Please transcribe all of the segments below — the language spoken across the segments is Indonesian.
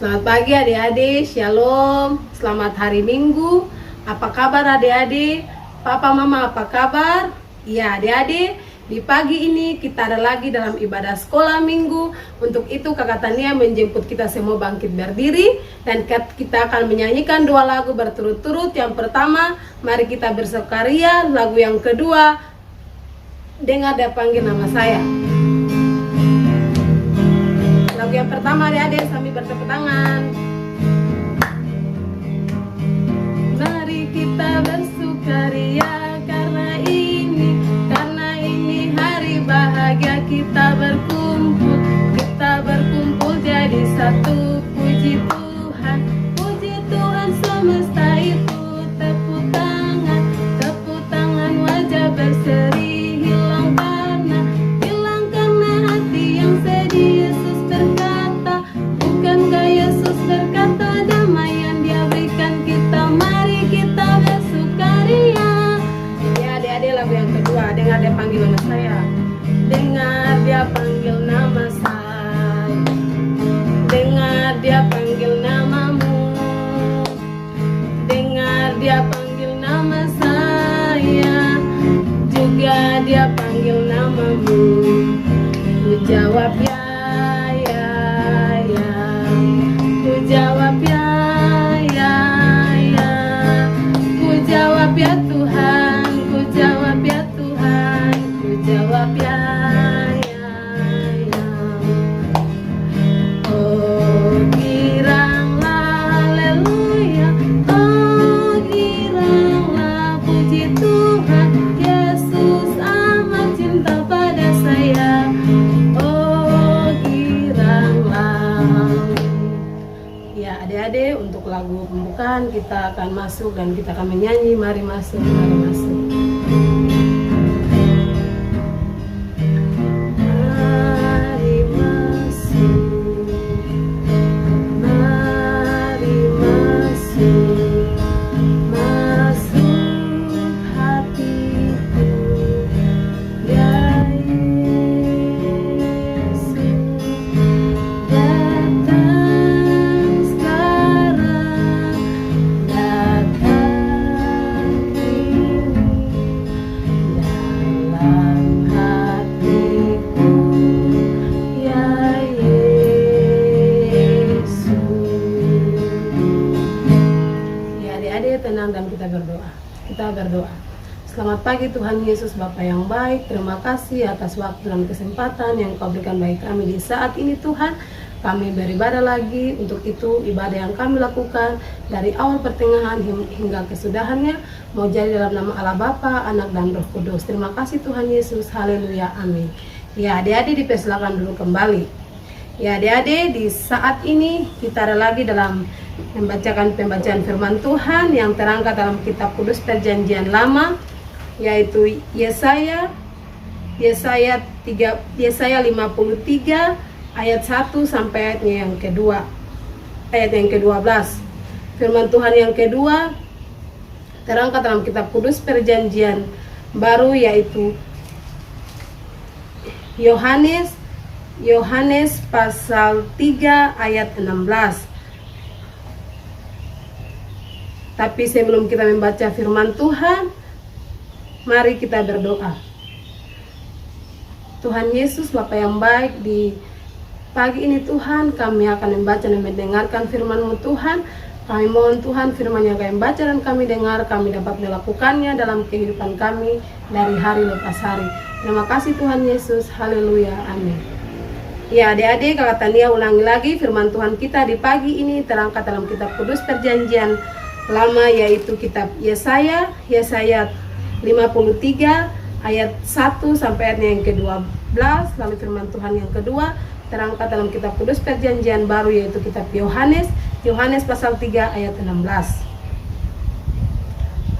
Selamat pagi adik-adik, shalom, selamat hari Minggu. Apa kabar adik-adik? Papa mama apa kabar? Ya adik-adik, di pagi ini kita ada lagi dalam ibadah sekolah minggu. Untuk itu kakak Tania menjemput kita semua bangkit berdiri. Dan kita akan menyanyikan 2 lagu berturut-turut. Yang pertama, mari kita bersukaria. Lagu yang kedua, dengar dia panggil nama saya. Lagu yang pertama adik-adik sambil bertepuk tangan. Mari kita bersukaria karena ini hari bahagia, kita berkumpul jadi satu. Puji Tuhan semesta itu. Tepuk tangan wajah berseri, hilang karena hati yang sedih. Yesus berkata, bukankah Yesus berkata damai yang dia berikan kita. Mari kita bersukaria. Ya adik-adik, lagu yang kedua, dengar dia panggil nama saya. Dengar dia panggil nama saya. Dengar dia panggil namamu. Dengar dia panggil nama saya. Juga dia panggil namamu. Ku jawab ya. Ku jawab ya. Ku jawab ya Tuhan. Ku jawab ya Tuhan. Ku jawab ya. Oh giranglah haleluya. Oh giranglah puji Tuhan. Yesus amat cinta pada saya. Oh giranglah. Ya adik-adik, untuk lagu pembukaan kita akan masuk dan kita akan menyanyi. Mari masuk, mari masuk. Mari masuk, mari masuk, masuk hatiku ya Yesus. Datang sekarang, datang kini dalam hatiku ya Yesus. Ya adik-adik, tenang dan kita berdoa. Kita berdoa. Selamat pagi Tuhan Yesus, Bapa yang baik. Terima kasih atas waktu dan kesempatan yang Kau berikan bagi kami di saat ini Tuhan. Kami beribadah lagi. Untuk itu ibadah yang kami lakukan dari awal pertengahan hingga kesudahannya mau jadi dalam nama Allah Bapa, Anak dan Roh Kudus. Terima kasih Tuhan Yesus. Haleluya, amin. Ya adik-adik, dipersilakan dulu kembali. Ya adik-adik, di saat ini kita ada lagi dalam membacakan pembacaan firman Tuhan yang terangkat dalam kitab kudus perjanjian lama, yaitu Yesaya 53 ayat 1 sampai ayatnya yang kedua, ayat yang ke-12. Firman Tuhan yang kedua terangkat dalam kitab kudus perjanjian baru, yaitu Yohanes pasal 3 ayat 16. Tapi sebelum kita membaca firman Tuhan, mari kita berdoa. Tuhan Yesus, Bapa yang baik, di pagi ini Tuhan, kami akan membaca dan mendengarkan firman-Mu Tuhan. Kami mohon Tuhan, firman yang kami baca dan kami dengar, kami dapat melakukannya dalam kehidupan kami dari hari lepas hari. Terima kasih Tuhan Yesus. Haleluya, amin. Ya adik-adik, kakak Tania ulangi lagi firman Tuhan kita di pagi ini terangkat dalam kitab kudus perjanjian lama, yaitu kitab Yesaya 53 ayat 1 sampai ayatnya yang ke-12. Lalu firman Tuhan yang kedua terangkat dalam kitab kudus perjanjian baru, yaitu kitab Yohanes pasal 3 ayat 16.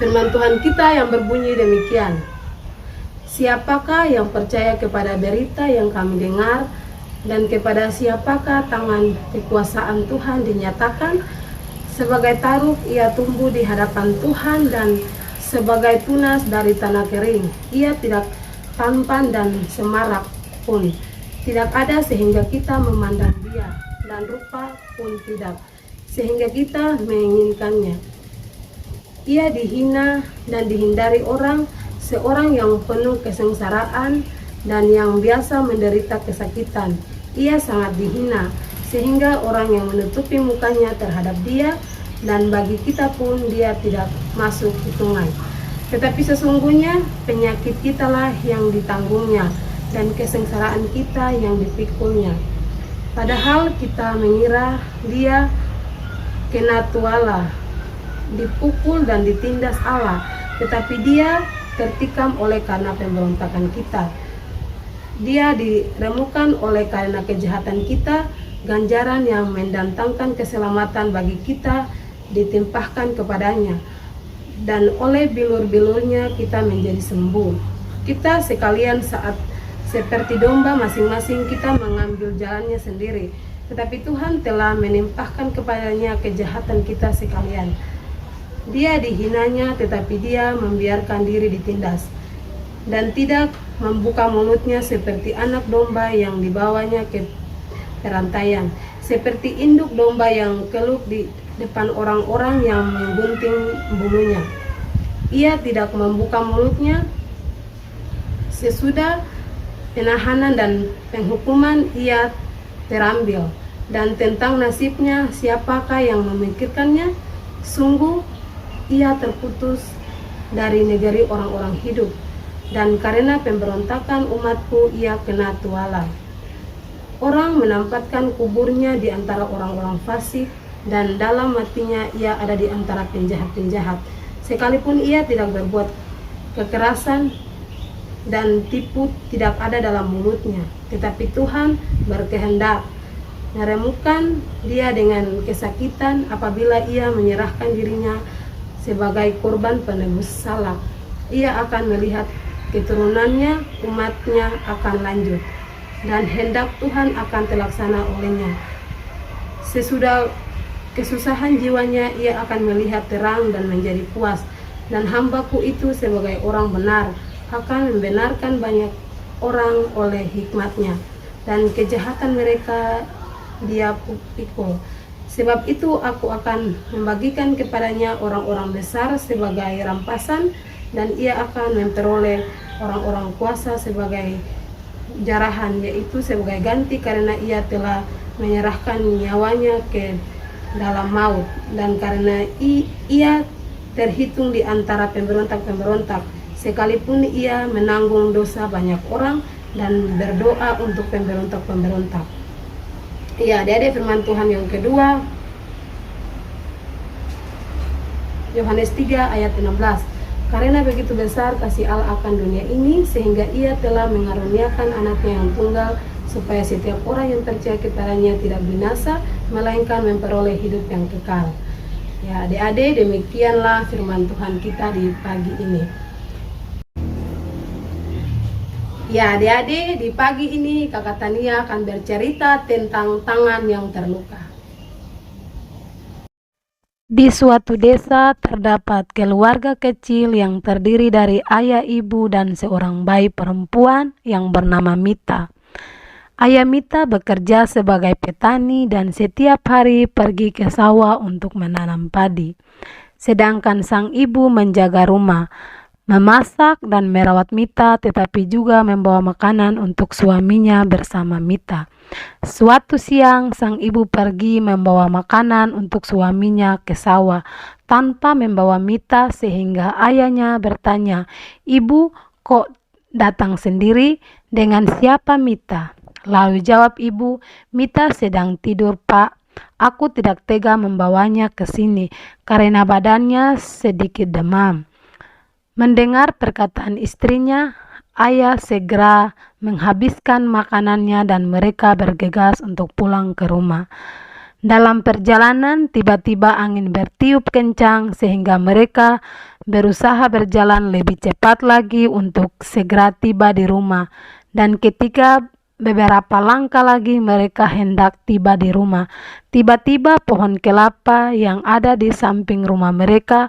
Firman Tuhan kita yang berbunyi demikian. Siapakah yang percaya kepada berita yang kami dengar, dan kepada siapakah tangan kekuasaan Tuhan dinyatakan? Sebagai taruk ia tumbuh di hadapan Tuhan, dan sebagai tunas dari tanah kering. Ia tidak tampan dan semarak pun tidak ada sehingga kita memandang dia. dan rupa pun tidak, sehingga kita menginginkannya. Ia dihina dan dihindari orang, seorang yang penuh kesengsaraan dan yang biasa menderita kesakitan. Ia sangat dihina, sehingga orang yang menutupi mukanya terhadap dia, dan bagi kita pun dia tidak masuk hitungan. Tetapi sesungguhnya penyakit kitalah yang ditanggungnya, dan kesengsaraan kita yang dipikulnya. Padahal kita mengira dia kena tuala, dipukul dan ditindas Allah, tetapi dia tertikam oleh karena pemberontakan kita. Dia diremukkan oleh karena kejahatan kita, ganjaran yang mendatangkan keselamatan bagi kita ditimpahkan kepadanya, dan oleh bilur-bilurnya kita menjadi sembuh. Kita sekalian saat seperti domba masing-masing kita mengambil jalannya sendiri, tetapi Tuhan telah menimpahkan kepadanya kejahatan kita sekalian. Dia dihinanya, tetapi dia membiarkan diri ditindas, dan tidak membuka mulutnya seperti anak domba yang dibawanya ke perantaian, seperti induk domba yang keluh di depan orang-orang yang menggunting bulunya. Ia tidak membuka mulutnya. Sesudah penahanan dan penghukuman ia terambil, dan tentang nasibnya siapakah yang memikirkannya? Sungguh ia terputus dari negeri orang-orang hidup, dan karena pemberontakan umatku ia kena tuala. Orang menampatkan kuburnya di antara orang-orang fasik, dan dalam matinya ia ada di antara penjahat-penjahat. Sekalipun ia tidak berbuat kekerasan dan tipu tidak ada dalam mulutnya, tetapi Tuhan berkehendak meremukkan dia dengan kesakitan apabila ia menyerahkan dirinya sebagai korban penebus salah. Ia akan melihat keturunannya, umatnya akan lanjut, dan hendak Tuhan akan terlaksana olehnya. Sesudah kesusahan jiwanya ia akan melihat terang dan menjadi puas, dan hambaku itu sebagai orang benar akan membenarkan banyak orang oleh hikmatnya, dan kejahatan mereka dia pikul. Sebab itu aku akan membagikan kepadanya orang-orang besar sebagai rampasan, dan ia akan memperoleh orang-orang kuasa sebagai jarahan, yaitu sebagai ganti karena ia telah menyerahkan nyawanya ke dalam maut, dan karena ia terhitung di antara pemberontak-pemberontak, sekalipun ia menanggung dosa banyak orang dan berdoa untuk pemberontak-pemberontak. Ya, ada firman Tuhan yang kedua, Yohanes 3 ayat 16. Karena begitu besar kasih Allah akan dunia ini, sehingga ia telah mengaruniakan anaknya yang tunggal, supaya setiap orang yang percaya kepadanya tidak binasa, melainkan memperoleh hidup yang kekal. Ya, adik-adik, demikianlah firman Tuhan kita di pagi ini. Ya, adik-adik, di pagi ini Kakak Tania akan bercerita tentang tangan yang terluka. Di suatu desa terdapat keluarga kecil yang terdiri dari ayah, ibu, dan seorang bayi perempuan yang bernama Mita. Ayah Mita bekerja sebagai petani dan setiap hari pergi ke sawah untuk menanam padi. Sedangkan sang ibu menjaga rumah, memasak dan merawat Mita, tetapi juga membawa makanan untuk suaminya bersama Mita. Suatu siang, sang ibu pergi membawa makanan untuk suaminya ke sawah tanpa membawa Mita, sehingga ayahnya bertanya, "Ibu, kok datang sendiri? Dengan siapa Mita?" Lalu jawab ibu, "Mita sedang tidur, Pak. Aku tidak tega membawanya ke sini karena badannya sedikit demam." Mendengar perkataan istrinya, ayah segera menghabiskan makanannya dan mereka bergegas untuk pulang ke rumah. Dalam perjalanan, tiba-tiba angin bertiup kencang sehingga mereka berusaha berjalan lebih cepat lagi untuk segera tiba di rumah. Dan ketika beberapa langkah lagi mereka hendak tiba di rumah, tiba-tiba pohon kelapa yang ada di samping rumah mereka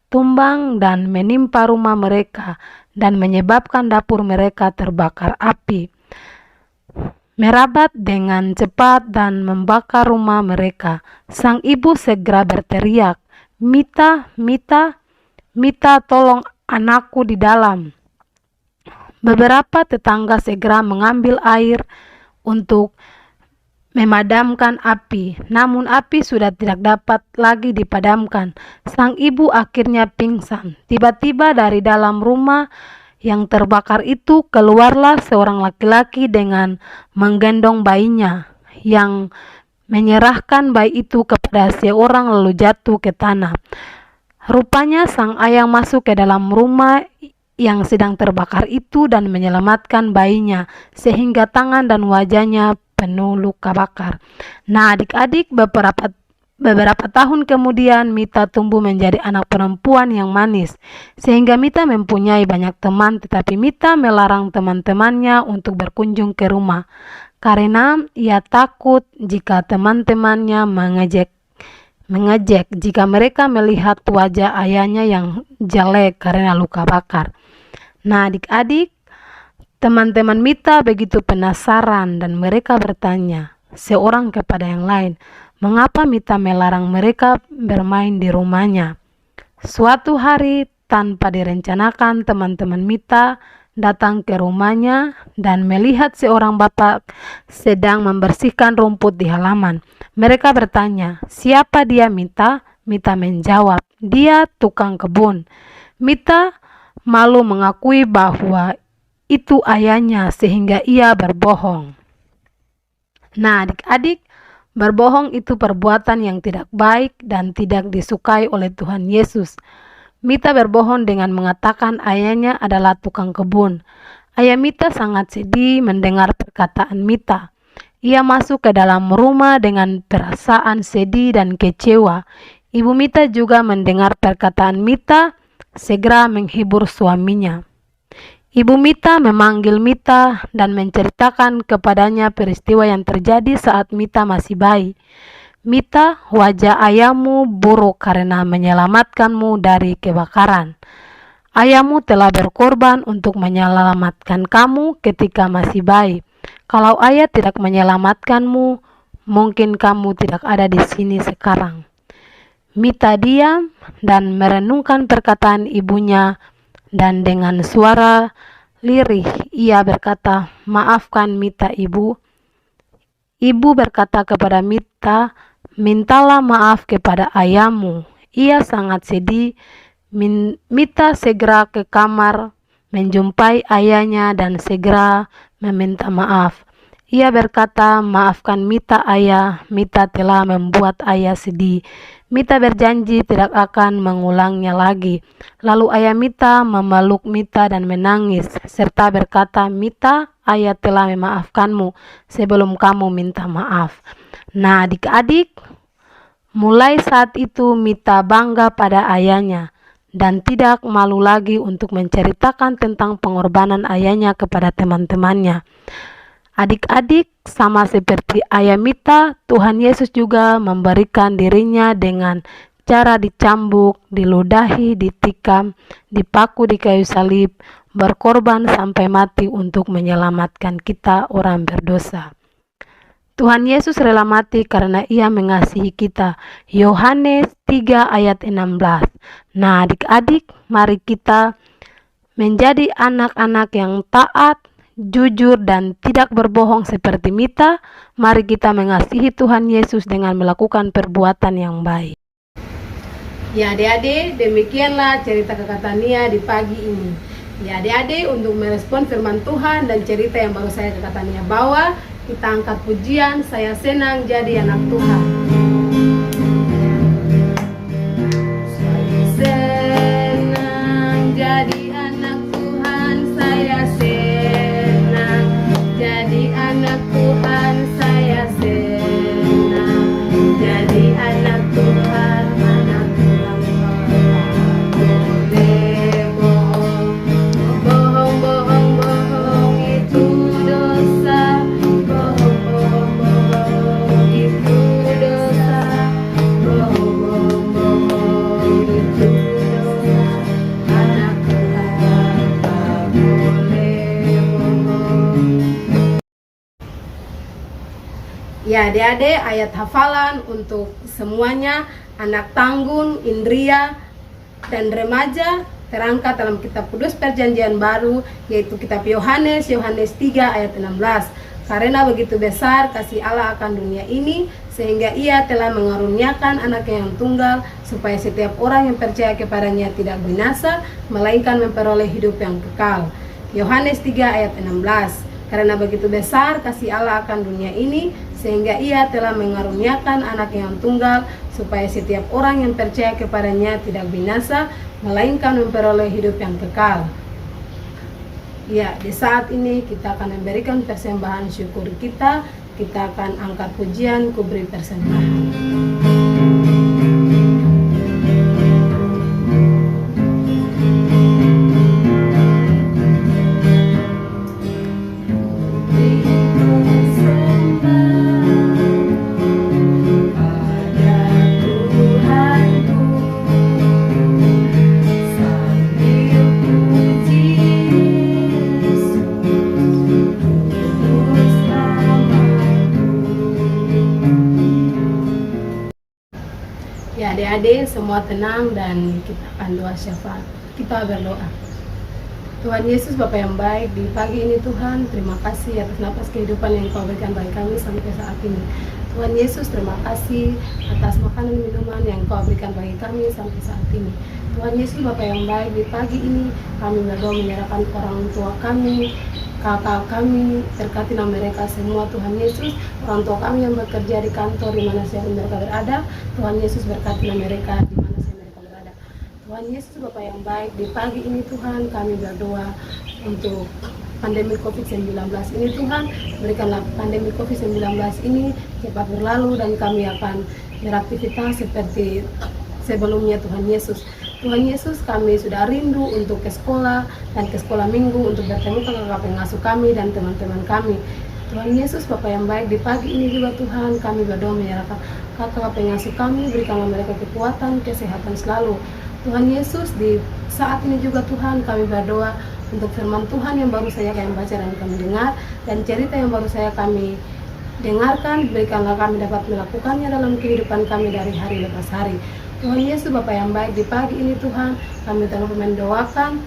tumbang dan menimpa rumah mereka dan menyebabkan dapur mereka terbakar api. merabat dengan cepat dan membakar rumah mereka. Sang ibu segera berteriak, "Mita, Mita, Mita, tolong anakku di dalam." Beberapa tetangga segera mengambil air untuk memadamkan api, namun api sudah tidak dapat lagi dipadamkan. Sang ibu akhirnya pingsan. Tiba-tiba dari dalam rumah yang terbakar itu keluarlah seorang laki-laki dengan menggendong bayinya, yang menyerahkan bayi itu kepada seorang lalu jatuh ke tanah. Rupanya sang ayah masuk ke dalam rumah yang sedang terbakar itu dan menyelamatkan bayinya, sehingga tangan dan wajahnya penuh luka bakar. Nah, adik-adik, beberapa tahun kemudian Mita tumbuh menjadi anak perempuan yang manis, sehingga Mita mempunyai banyak teman, tetapi Mita melarang teman-temannya untuk berkunjung ke rumah karena ia takut jika teman-temannya mengejek jika mereka melihat wajah ayahnya yang jelek karena luka bakar. Nah, adik-adik, teman-teman Mita begitu penasaran dan mereka bertanya seorang kepada yang lain, mengapa Mita melarang mereka bermain di rumahnya. Suatu hari tanpa direncanakan, teman-teman Mita datang ke rumahnya dan melihat seorang bapak sedang membersihkan rumput di halaman. Mereka bertanya, "Siapa dia, Mita?" Mita menjawab, "Dia tukang kebun." Mita malu mengakui bahwa itu ayahnya, sehingga ia berbohong. Nah, adik-adik, berbohong itu perbuatan yang tidak baik dan tidak disukai oleh Tuhan Yesus. Mita berbohong dengan mengatakan ayahnya adalah tukang kebun. Ayah Mita sangat sedih mendengar perkataan Mita. Ia masuk ke dalam rumah dengan perasaan sedih dan kecewa. Ibu Mita juga mendengar perkataan Mita, segera menghibur suaminya. Ibu Mita memanggil Mita dan menceritakan kepadanya peristiwa yang terjadi saat Mita masih bayi. "Mita, wajah ayahmu buruk karena menyelamatkanmu dari kebakaran. Ayahmu telah berkorban untuk menyelamatkan kamu ketika masih bayi. Kalau ayah tidak menyelamatkanmu, mungkin kamu tidak ada di sini sekarang." Mita diam dan merenungkan perkataan ibunya, dan dengan suara lirih ia berkata, "Maafkan Mita, Ibu." Ibu berkata kepada Mita, "Mintalah maaf kepada ayahmu." Ia sangat sedih. Mita segera ke kamar menjumpai ayahnya dan segera meminta maaf. Ia berkata, "Maafkan Mita, ayah. Mita telah membuat ayah sedih." Mita berjanji tidak akan mengulangnya lagi. Lalu ayah Mita memeluk Mita dan menangis, serta berkata, "Mita, ayah telah memaafkanmu sebelum kamu minta maaf." Nah, adik-adik, mulai saat itu Mita bangga pada ayahnya dan tidak malu lagi untuk menceritakan tentang pengorbanan ayahnya kepada teman-temannya. Adik-adik, sama seperti ayah Mita, Tuhan Yesus juga memberikan dirinya dengan cara dicambuk, diludahi, ditikam, dipaku di kayu salib, berkorban sampai mati untuk menyelamatkan kita orang berdosa. Tuhan Yesus rela mati karena ia mengasihi kita. Yohanes 3 ayat 16. Nah, adik-adik, mari kita menjadi anak-anak yang taat, jujur, dan tidak berbohong seperti Mita. Mari kita mengasihi Tuhan Yesus dengan melakukan perbuatan yang baik. Ya adik-adik, demikianlah cerita kakak Tania di pagi ini. Ya adik-adik, untuk merespon firman Tuhan dan cerita yang baru saya kakak Tania bawa, kita angkat pujian, "Saya senang jadi anak Tuhan." Saya senang jadi anak Tuhan, saya senang jadi anak Tuhan, saya senang jadi anak Tuhan, anak Tuhan. Boleh bohong itu dosa, bohong itu dosa. Ya adik-adik, ayat hafalan untuk semuanya, anak tanggung, Indria, dan remaja terangkat dalam kitab Kudus Perjanjian Baru, yaitu kitab Yohanes 3 ayat 16. Karena begitu besar kasih Allah akan dunia ini, sehingga ia telah mengaruniakan anaknya yang tunggal, supaya setiap orang yang percaya kepadanya tidak binasa, melainkan memperoleh hidup yang kekal. Yohanes 3 ayat 16. Karena begitu besar kasih Allah akan dunia ini, sehingga ia telah mengaruniakan anak yang tunggal, supaya setiap orang yang percaya kepadanya tidak binasa, melainkan memperoleh hidup yang kekal. Ya, di saat ini kita akan memberikan persembahan syukur kita akan angkat pujian, kuberi persembahan. Ya adik-adik semua tenang dan kita akan doa syafaat. Kita berdoa. Tuhan Yesus Bapa yang baik, di pagi ini Tuhan terima kasih atas napas kehidupan yang Kau berikan bagi kami sampai saat ini. Tuhan Yesus terima kasih atas makanan minuman yang Kau berikan bagi kami sampai saat ini. Tuhan Yesus Bapa yang baik, di pagi ini kami berdoa menyerahkan orang tua kami, kakak kami, berkati nama mereka semua Tuhan Yesus. Orang tua kami yang bekerja di kantor di mana saja mereka berada, Tuhan Yesus berkati nama mereka di mana saja mereka berada. Tuhan Yesus Bapa yang baik, di pagi ini Tuhan kami berdoa untuk pandemi COVID-19 ini Tuhan, berikanlah pandemi COVID-19 ini cepat berlalu dan kami akan beraktivitas seperti sebelumnya Tuhan Yesus. Tuhan Yesus, kami sudah rindu untuk ke sekolah dan ke sekolah minggu untuk bertemu kakak pengasuh kami dan teman-teman kami. Tuhan Yesus, Bapa yang baik, di pagi ini juga Tuhan kami berdoa menyerahkan kakak pengasuh kami, berikanlah mereka kekuatan, kesehatan selalu. Tuhan Yesus, di saat ini juga Tuhan kami berdoa untuk firman Tuhan yang baru saja kami baca dan kami dengar, dan cerita yang baru saja kami dengarkan, berikanlah kami dapat melakukannya dalam kehidupan kami dari hari lepas hari. Tuhan Yesus Bapa yang baik, di pagi ini Tuhan kami telah mendoakan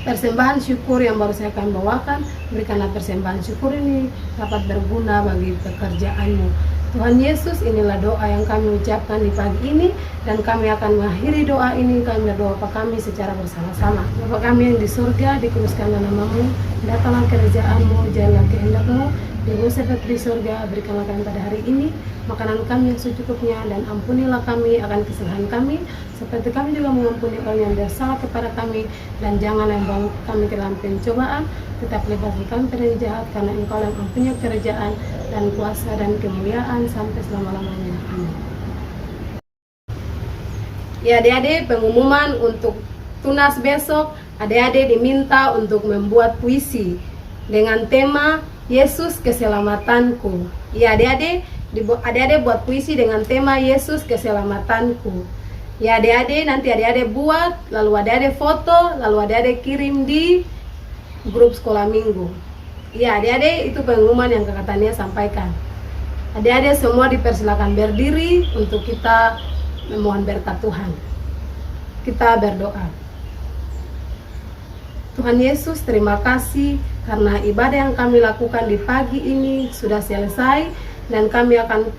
persembahan syukur yang baru saya kami bawakan. Berikanlah persembahan syukur ini dapat berguna bagi pekerjaan-Mu. Tuhan Yesus, inilah doa yang kami ucapkan di pagi ini, dan kami akan mengakhiri doa ini. Kami berdoa Bapa kami secara bersama-sama. Bapa kami yang di surga, dikuduskanlah nama-Mu, datanglah kerajaan-Mu, jadilah kehendak-Mu di bumi seperti di surga. Berikanlah kami pada hari ini makanan kami yang secukupnya, dan ampunilah kami akan kesalahan kami, seperti kami juga mengampuni orang yang bersalah kepada kami, dan janganlah membawa kami ke dalam pencobaan, tetapi lepaskan kami dari jahat, karena Engkau yang mempunyai kerajaan dan kuasa dan kemuliaan sampai selama-lamanya. Amin. Ya adik-adik, pengumuman untuk tunas besok, adik-adik diminta untuk membuat puisi dengan tema Yesus keselamatanku. Ya adik-adik buat puisi dengan tema Yesus keselamatanku. Ya adik-adik, nanti adik-adik buat, lalu adik-adik foto, lalu adik-adik kirim di grup sekolah minggu. Ya adik-adik, itu pengumuman yang Kakak Tania sampaikan. Adik-adik semua dipersilakan berdiri untuk kita memohon berkat Tuhan. Kita berdoa. Tuhan Yesus, terima kasih karena ibadah yang kami lakukan di pagi ini sudah selesai, dan kami akan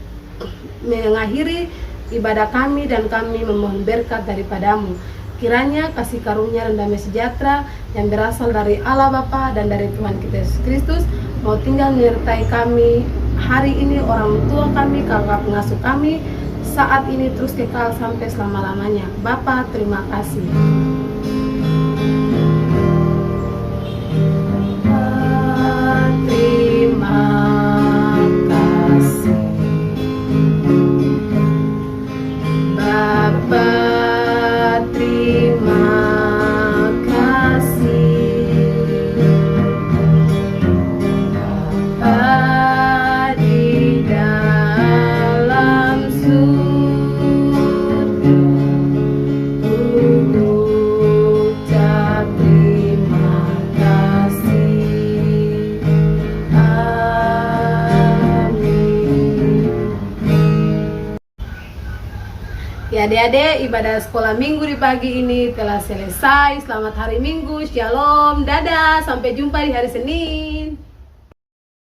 mengakhiri ibadah kami, dan kami memohon berkat daripada-Mu. Kiranya kasih karunia dan damai sejahtera yang berasal dari Allah Bapa dan dari Tuhan kita Yesus Kristus mau tinggal menyertai kami hari ini, orang tua kami, kakak pengasuh kami, saat ini terus kekal sampai selama-lamanya. Bapa, terima kasih. Ya adik-adik, ibadah sekolah minggu di pagi ini telah selesai. Selamat hari Minggu, shalom, dadah, sampai jumpa di hari Senin.